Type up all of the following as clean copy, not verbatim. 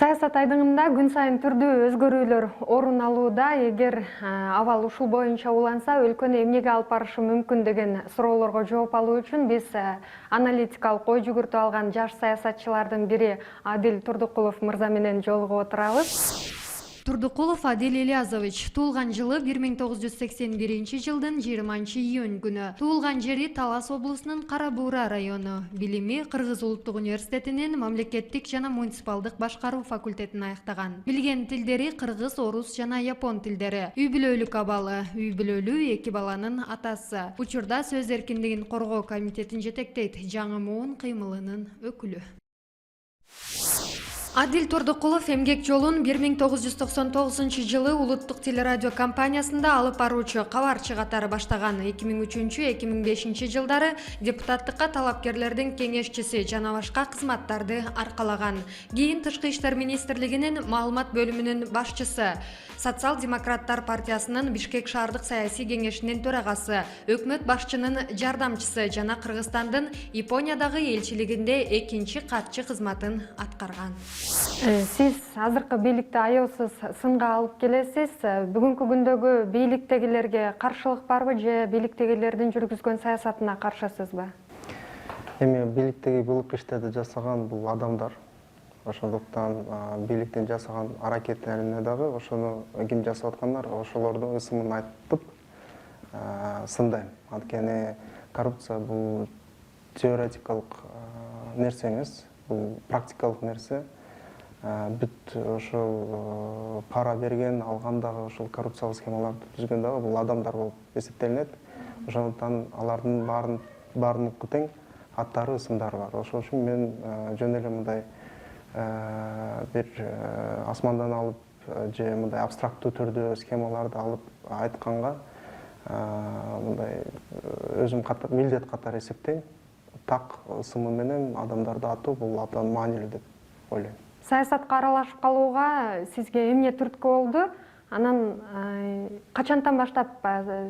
Саясат айдыңында күн сайын түрдүү өзгөрүүлөр орун алууда. Эгер абал ушул боюнча уланса, өлкөнү эмнеге алып барышы мүмкүн деген суроолорго жооп алуу үчүн биз аналитикалык ой жүгүртүп алган жаш саясатчылардын бири Адил Турдукулов мырза менен жолугуп отурабыз. Турдукулов Адил Ильязович туулган жылы 1981 жылдын 20-июнь күнү. Туулган жери Талас облусунун Кара-Буура району. Билими Кыргыз улуттук университетинин мамлекеттик жана муниципалдык башкаруу факультетин аяктаган. Билген тилдери кыргыз, орус жана япон тилдери. Үй бүлөлүк абалы, үй бүлөлүү 2 баланын атасы. Учурда сөз эркиндигин коргоо комитетин жетектейт, жаңы муун кыймылынын өкүлү. Адил Турдукулов эмгек жолун 1999 жылы улуттук телерадио компаниясында алып баруучу кабарчы катары баштаган. 2003-2005 жылдары депутаттыкка талапкерлердин кеңешчиси жана башка кызматтарды аркалаган. Кийин Тышкы иштер министрлигинин маалымат бөлүмүнүн башчысы, Социал-демократтар партиясынын Бишкек шаардык саясий кеңешинин төрагасы, өкмөт башчынын жардамчысы жана Кыргызстандын Япониядагы элчилигинде экинчи катчы кызматын аткарган. Сиз азыркы бийликти аеусуз сынга алып келесиз. Бүгүнкү күндөгү бийликтегилерге каршылык барбы же бийликтегилердин жүргүзгөн саясатына каршысызбы? Эми бийликтеги бул иштерди жасаган бул адамдар. Ошондуктан бийликтин жасаган аракеттерине дагы ошону ким жасап аткандар, ошолордун ысымын айтып сындайм. Анткени коррупция бул теоретикалык нерсе эмес, бул практикалык нерсе. Бүт ошол пара берген, алган дагы ошол коррупциялык схемаларды түзгөн дагы бул адамдар болуп эсептелинет. Ошондуктан алардын баарыныкы тең аттары, ысымдары бар. Ошол үчүн мен жөн эле мындай бир асмандан алып же мындай абстрактуу түрдө схемаларды алып айтканга мындай өзүм милдет катары эсептейм. Так ысымы менен адамдарды атуу бул абдан маанилүү деп ойлойм. Саясатка аралашып калууга сизге эмне түрткү болду? Анан качантан баштап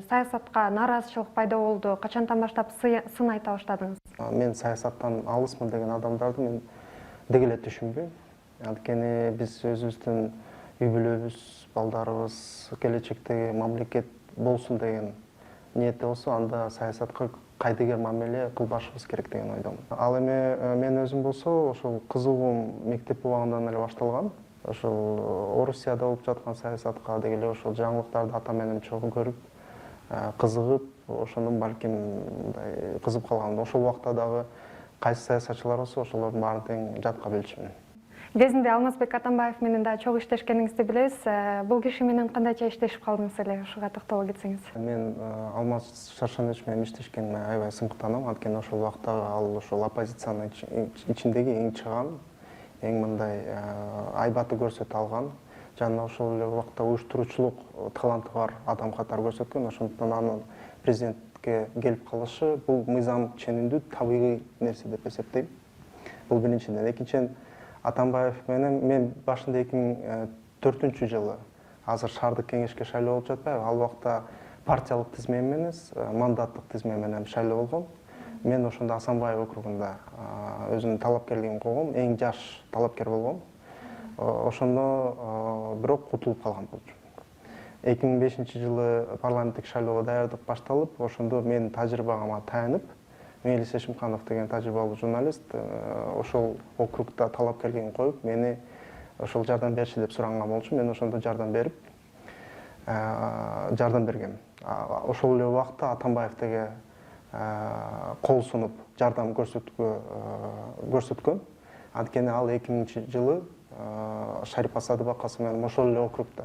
саясатка нараазычылык пайда болду? Качантан баштап сын айта баштадыңыз? Мен саясаттан алысмын деген адамдарды мен деги эле түшүнбөйм. Анткени биз өзүбүздүн үй бүлөбүз, балдарыбыз келечектеги мамлекет болсун деген ниетте болсо, анда саясатка кайдыгер мамиле кылбашыбыз керек деген ойдомун. Ал эми мен өзүм болсо ошол кызыгуум мектеп убагынан эле башталган. Ошол Орусияда болуп жаткан саясатка деги эле ошол жаңылыктарды ата менен чогуу көрүп, кызыгып, ошондон балким мындай кызып калган. Ошол убакта дагы кайсы саясатчылар болсо, ошолордун баарын тең жатка билчүмүн. Кезинде Алмазбек Атамбаев менен да чогуу иштешкениңизди билебиз. Бул киши менен кандайча иштешип калдыңыз эле, ушуга токтоло кетсеңиз. Мен Алмаз Шаршенович менен иштешкениме аябай сымкыктанам. Анткени ошол убакта ал ошол оппозициянын ичиндеги эң чыган, эң мындай айбаты көрсөтө алган жана ошол эле убакта уюштуруучулук таланты бар адам катары көрсөткөн. Ошондуктан анын президентке келип калышы бул мыйзам ченемдүү, табигый нерсе деп эсептейм. Бул биринчиден. Экинчиден, Атамбаев менен мен башында 2004 жылы азыр шаардык кеңешке шайлоо болуп жатпайбы? Ал убакта партиялык тизме эмес, мандаттык тизме менен шайлоо болгон. Мен ошондо Асанбай округунда өзүмдүн талапкерлигимди койгом, эң жаш талапкер болгом. Ошондо бирок утулуп калган болчумун. 2005 жылы парламенттик шайлоого даярдык башталып, ошондо мен тажрыйбама таянып, Мелис Эшимканов деген тажрыйбалуу журналист ошол округда талапкерлигин коюп, мени ошол жардам берчи деп суранган болчу. Мен ошондо жардам бергем. Ошол эле убакта Атамбаев деге кол сунуп жардам көрсөткөн. Анткени ал 2000 жылы Шарип Асадыбакасы менен ошол эле округда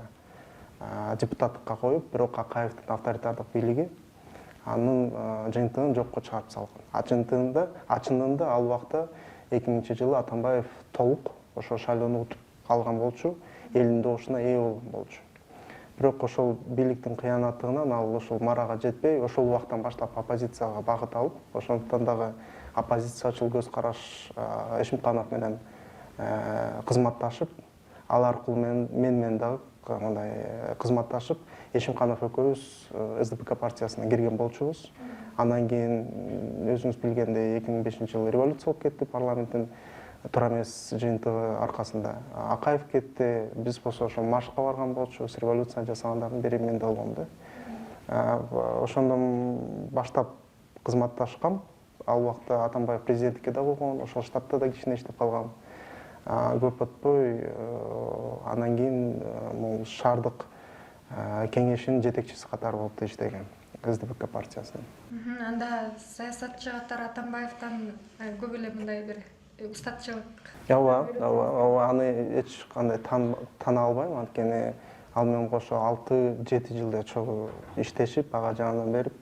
депутаттыкка коюп, бирок Акаевдин авторитардык бийлиги анын жыйынтыгын жокко чыгарып салган. Чындыгында ал убакта 2000 жылы Атамбаев толук ошол шайлоону утуп алган болчу, элдин добушуна ээ болгон болчу. Бирок ошол бийликтин кыянаттыгынан ал ошол марага жетпей, ошол убактан баштап оппозицияга багыт алып, ошондуктан дагы оппозициячыл көз караш Эшимканов менен кызматташып, ал аркылуу мен менен дагы мындай кызматташып, Эшимканов экөөбүз СДПК партиясына кирген болчубуз. Андан кийин өзүңүз билгендей 2005 жылы революция болуп кетти парламенттин туура эмес жыйынтыгы аркасында. Акаев кетти, биз болсо ошо маршка барган болчубуз, революция жасагандардын бири мен да болгом да. Ошондон баштап кызматташкам. Ал убакта Атамбаев президенттикке да болгон, ошол штабта да кичине иштеп калгам. Көп өтпөй андан кийин могу шаардык кеңешинин жетекчиси катары болуп иштегем СДПК партиясынын. Анда саясатчы катары Атамбаевтан көп эле мындай бир устатчылык. Ооба, аны эч кандай тана албайм, анткени ал менен кошо 6-7 жылдай чогуу иштешип, ага жардам берип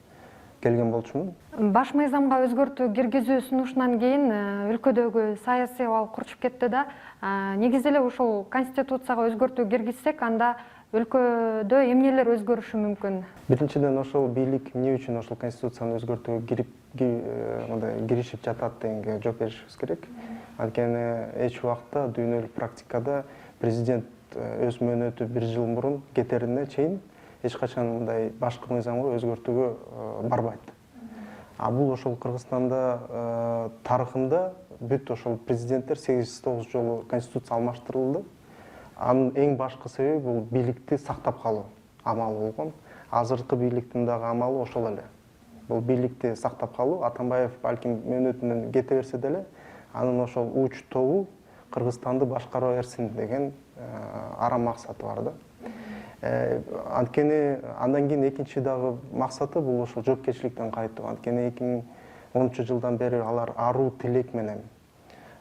келген болчумун. Баш мыйзамга өзгөртүү киргизүү сунушунан кийин өлкөдөгү саясий абал курчуп кетти да. Негизи эле ушул конституцияга өзгөртүү киргизсек, анда өлкөдө эмнелер өзгөрүшү мүмкүн? Биринчиден, ошол бийлик эмне үчүн ошол конституцияны өзгөртүүгө киришип жатат дегенге жооп беришибиз керек. Анткени эч убакта дүйнөлүк практикада президент өз мөөнөтү 1 жыл мурун кетерине чейин эч качан мындай башкы мыйзамга өзгөртүүгө барбайт. Бул ошол Кыргызстанда тарыхында бүт ошол президенттер 809 жолу конституция алмаштырылды. Анын эң башкы себеби бул бийликти сактап калуу амалы болгон. Азыркы бийликтин дагы амалы ошол эле. Бул бийликти сактап калуу. Атамбаев балким мөөнөтүнөн кете берсе деле, анын ошол уч тобу Кыргызстанды башкара берсин деген арам максаты бар да. Анткени андан кийин экинчи дагы максаты бул ошол жоопкерчиликтен кайтуу. Анткени 2010-жылдан бери алар аруу тилек менен,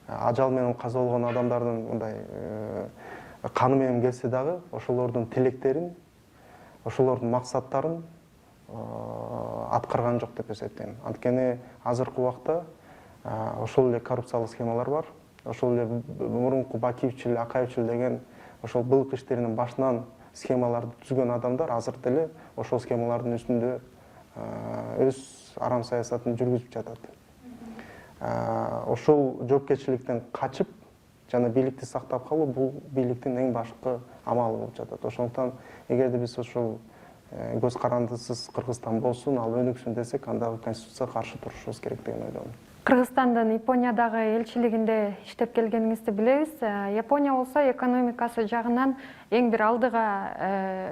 ажал менен каза болгон адамдардын мындай каны менен келсе дагы, ошолордун тилектерин, ошолордун максаттарын аткарган жок деп эсептейм. Анткени азыркы убакта ошол эле коррупциялык схемалар бар. Ошол эле мурунку Бакиевчил, Акаевчил деген ошол былык иштеринин башынан схемаларды түзгөн адамдар азыр деле ошол схемалардын үстүндө өз арам саясатын жүргүзүп жатат. Ошол жоопкерчиликтен качып жана бийликти сактап калуу бул бийликтин эң башкы амалы болуп жатат. Ошондуктан эгерде биз ошол көз карандысыз Кыргызстан болсун, ал өнүксүн десек, анда конституцияга каршы турушубуз керек деген ойдомун. Кыргызстандын Япониядагы элчилигинде иштеп келгениңизди билебиз. Япония болсо экономикасы жагынан эң бир алдыга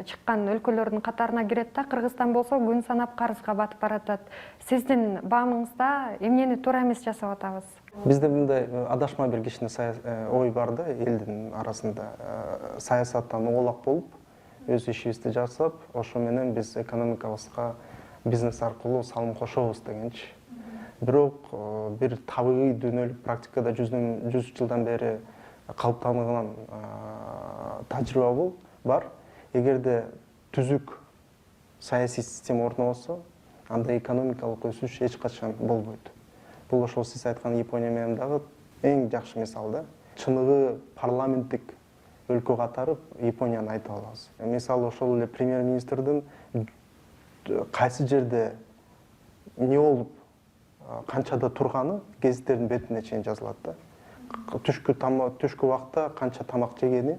чыккан өлкөлөрдүн катарына кирет да, Кыргызстан болсо күн санап карызга батып баратат. Сиздин баамыңызда эмнени туура эмес жасап атабыз? Бизде мындай адашма бир кичине ой бар да, элдин арасында. Саясаттан оолак болуп, өз ишибизди жасап, ошо менен биз экономикабызга бизнес аркылуу салым кошобуз дегенчи. Бирок бир табигый дүйнөлүк практикада 100 жылдан бери калыптанган тажрыйба бар. Эгерде түзүк саясий система орнобосо, анда экономикалык өсүш эч качан болбойт. Бул ошол сиз айткан Япония менен дагы эң жакшы мисал да. Чыныгы парламенттик өлкө катары Японияны айта алабыз. Мисалы ошол эле премьер-министрдин кайсы жерде эмне болуп канчада турганы гезиттердин бетине чейин жазылат да. Түшкү убакта канча тамак жегени,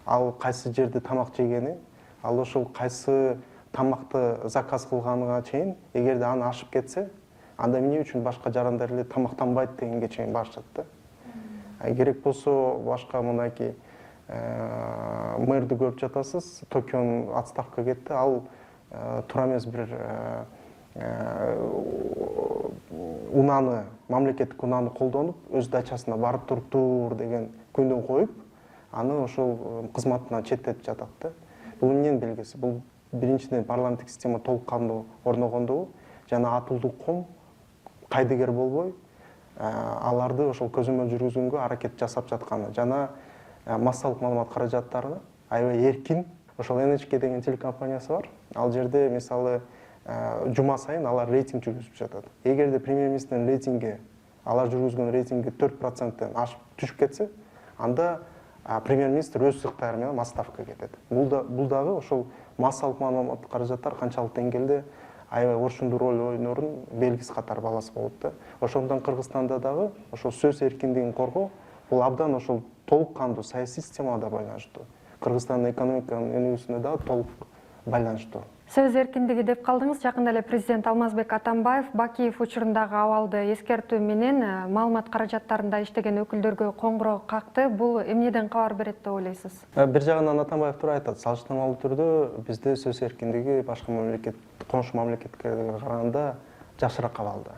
ал кайсы жерде тамак жегени, ал ошол кайсы тамакты заказ кылганына чейин, эгерде аны ашып кетсе, анда эмне үчүн башка жарандар эле тамактанбайт дегенге чейин барышат да. Керек болсо башка мынакей мэрди көрүп жатасыз, Токионун отставкага кетти, ал туура эмес бир унаны, мамлекеттик унаны колдонуп, өз дачасына барып туруптур деген күндүн коюп, аны ошол кызматынан четтетип жатат да. Бул эмненин белгиси? Бул биринчиден парламенттик система толук кандуу орногондугу, жана атылдуу ком кайдыгер болбой, аларды ошол көзөмөл жүргүзгөнгө аракет жасап жатканы, жана массалык маалымат каражаттарына аябай эркин, ошол NHK деген телекомпаниясы бар. Ал жерде мисалы жума сайын алар рейтинг жүргүзүп жатат. Эгерде премьер-министрдин рейтинги, алар жүргүзгөн рейтинги 4%-тен ашып түшүп кетсе, анда премьер-министр өз сыктары менен отставкага кетет. Бул дагы ошол массалык маалымат каражаттар канчалык деңгээлде аябай орчундуу роль ойнорун белгиси катары баласы болот да. Ошондон Кыргызстанда дагы ошол сөз эркиндигин коргоо бул абдан ошол толук кандуу саясий системага да байланыштуу. Кыргызстандын экономиканын өнүгүүсүнө дагы толук байланыштуу. Сөз эркиндиги деп калдыңыз. Жакында эле президент Алмазбек Атамбаев Бакиев учурундагы абалды эскертүү менен маалымат каражаттарында иштеген өкүлдөргө коңгуроо какты. Бул эмнеден кабар берет деп ойлойсуз? Бир жагынан Атамбаев туура айтат. Салыштырмалуу түрдө бизде сөз эркиндиги башка коңшу мамлекеттерге караганда жакшыраак абалда.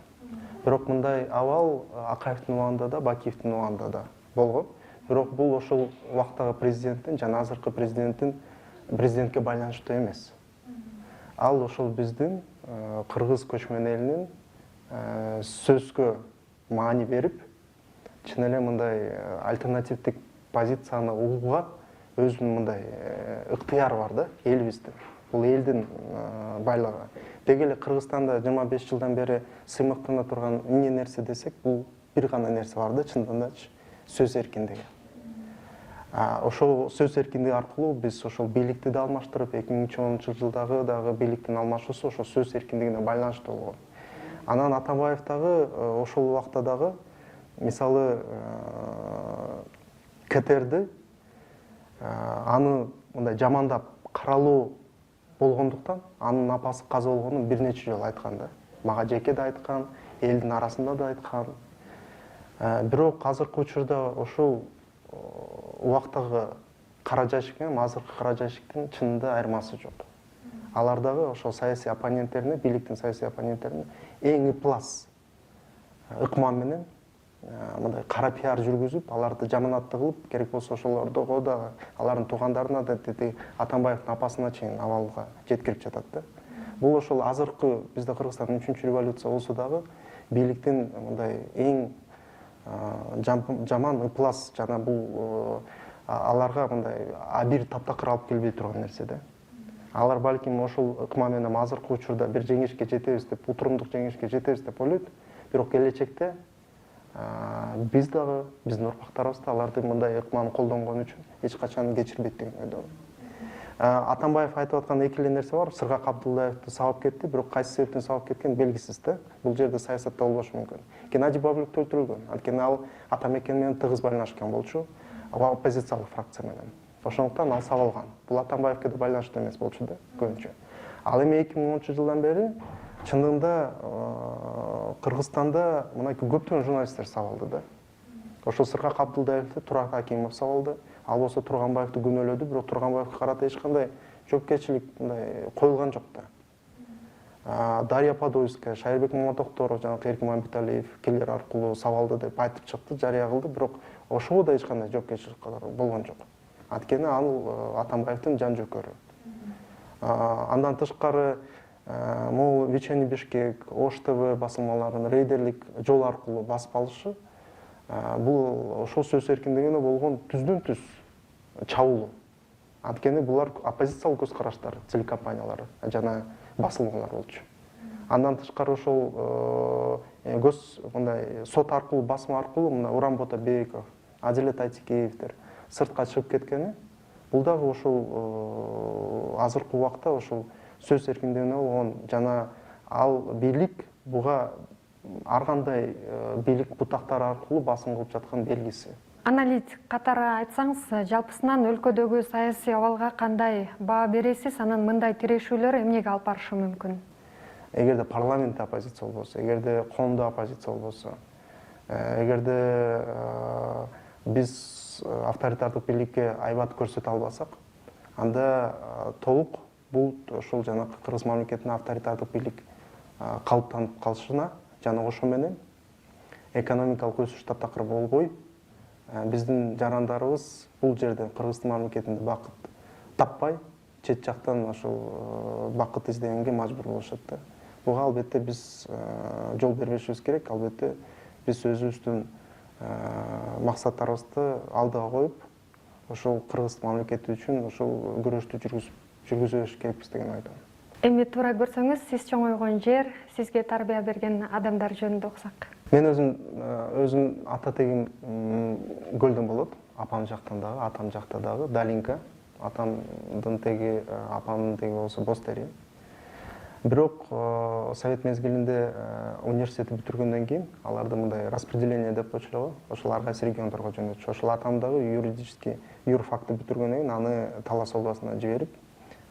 Бирок мындай абал Акаевдин убагында да, Бакиевдин убагында да болгон. Бирок бул ошол убактагы президенттин жана азыркы президентке байланыштуу эмес. Ал ошол биздин кыргыз көчмөн элинин сөзгө маани берип, чын эле мындай альтернативдик позицияны угууга өзүнүн мындай ыктыяры бар да, элибиздин. Бул элдин байлыгы. Деги эле Кыргызстанда 25 жылдан бери сыймыктана турган эмне нерсе десек, бул бир гана нерсе бар да, чындыгындачы сөз эркиндиги. Ошол сөз эркиндиги аркылуу биз ошол бийликти да алмаштырып, 2010 жылдагы дагы бийликтин алмашуусу ошол сөз эркиндигине байланыштуу болгон. Анан Атамбаев дагы ошол убакта дагы мисалы КТРди аны мындай жамандап каралуу болгондуктан анын апасы каза болгонун бир нече жолу айткан да. Мага жеке да айткан, элдин арасында да айткан. Бирок азыркы учурда ошол убактагы кара жашик менен азыркы кара жашиктин чынында айырмасы жок. Алар дагы ошол саясий оппоненттерине, бийликтин саясий оппоненттерине эң ыплас ыкма менен мындай кара пиар жүргүзүп, аларды жаманатты кылып, керек болсо ошолордого да, алардын туугандарына да, Атамбаевдин апасына чейин абалга жеткирип жатат да. Бул ошол азыркы бизде Кыргызстандын 3-чү революция болсо дагы бийликтин мындай эң жаман ыплас жана бул аларга мындай бир таптакыр алып келбей турган нерсе да. Алар балким ошол ыкма менен азыркы учурда бир жеңишке жетебиз деп, утурумдук жеңишке жетебиз деп ойлойт. Бирок келечекте биз дагы, биздин урпактарыбыз да алардын мындай ыкманы колдонгон үчүн эч качан кечирбейт деген ойдомун. Атамбаев айтып аткан эки эле нерсе бар. Сыргак Абдуллаевди сабап кетти, бирок кайсы себептен сабап кеткен белгисиз да. Бул жерде саясатта болбошу мүмкүн. Геннадий Бабулюк өлтүрүлгөн. Анткени ал Атамекен менен тыгыз байланышкан болчу, оппозициялык фракция менен. Ошондуктан ал сабалган. Бул Атамбаевке да байланыштуу эмес болчу да, көбүнчө. Ал эми 2010 жылдан бери чындыгында Кыргызстанда мына көптөгөн журналисттер сабалды да. Ошол Сыргак Абдуллаевди Турак Акимов сабалды. Ал болсо Турганбаевди күнөөлөдү, бирок Турганбаевге карата эч кандай жоопкерчилик мындай коюлган жок да. Дарья Подольская, Шайырбек Маматокторов, жана Эркин Мамбеталиев келер аркылуу сабалды деп айтып чыкты, жарыя кылды, бирок ошого да эч кандай жоопкерчилик болгон жок. Анткени ал Атамбаевдин жан жөкөрү. Андан тышкары могул Вечерний Бишкек, Ош ТВ басылмаларынын рейдерлик жол аркылуу басып алышы бул ошол сөз эркиндигине болгон түздөн-түз чабуул. Анткени булар оппозициялык көз караштар, телекомпаниялар жана басылмалар болчу. Андан тышкары ошол мындай сот аркылуу, басма аркылуу мына Урамбот Беков, Адилет Айтикеевдер сыртка чыгып кеткени, бул дагы ошол азыркы убакта ошол сөз эркиндигине болгон жана ал бийлик буга ар кандай бийлик бутактары аркылуу басым кылып жаткан белгиси. Аналитик катары айтсаңыз, жалпысынан өлкөдөгү саясий абалга кандай баа бересиз? Анан мындай тирешүүлөр эмнеге алып барышы мүмкүн? Эгерде парламентте оппозиция болбосо, эгерде коомдо оппозиция болбосо, эгерде биз авторитардык бийликке айбат көрсөтө албасак, анда толук бул ошол жанакы Кыргыз мамлекетинин авторитардык бийлик калыптанып калышына жана ошо менен экономикалык өсүш таптакыр болбой, биздин жарандарыбыз бул жерде Кыргыздын мамлекетинде бакыт таппай, чет жактан ошол бакыт издегенге мажбур болушат да. Буга албетте биз жол бербешибиз керек. Албетте биз өзүбүздүн максаттарыбызды алдыга коюп, ошол Кыргыз мамлекети үчүн ошол күрөштү жүргүзүш керекпиз деген ойдомун. Эми туура көрсөңүз, сиз чоңойгон жер, сизге тарбия берген адамдар жөнүндө уксак. Мен өзүм ата тегим Көлдөн болот. Апам жактан дагы, атам жакта дагы Далинка. Атамдын теги, апамдын теги болсо Бостери. Бирок совет мезгилинде университетти бүтүргөндөн кийин аларды мындай распределение деп койчулар, ошол ар кайсы региондорго жөнөтчү. Ошол атам дагы юридический юрфакты бүтүргөндөн кийин аны Талас областына жиберип,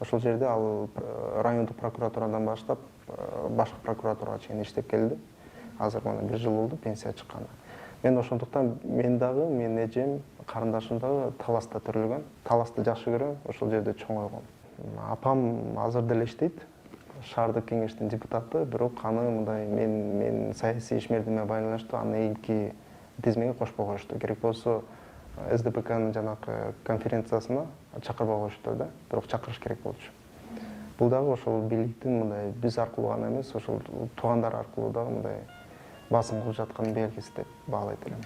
ошол жерде ал райондук прокуратурадан баштап башкы прокуратурага чейин иштеп келди. Азыр мына 1 жыл болду пенсия чыкканы. Мен ошондуктан мен дагы, менин эжем, карындашым дагы таласта төрөлгөн. Таласты жакшы көрөм, ошол жерде чоңойгом. Апам азыр деле иштейт. Шаардык кеңештин депутаты, бирок аны мындай мен саясий ишмердиме байланыштуу аны илки тизмеге кошпой коюшту. Керек болсо СДПКнын жанакы конференциясына чакырбай коюшту да, бирок чакырыш керек болчу. Бул дагы ошол бийликтин мындай биз аркылуу гана эмес, ошол туугандар аркылуу дагы мындай басым кылып жаткан белгиси деп баалайт элем.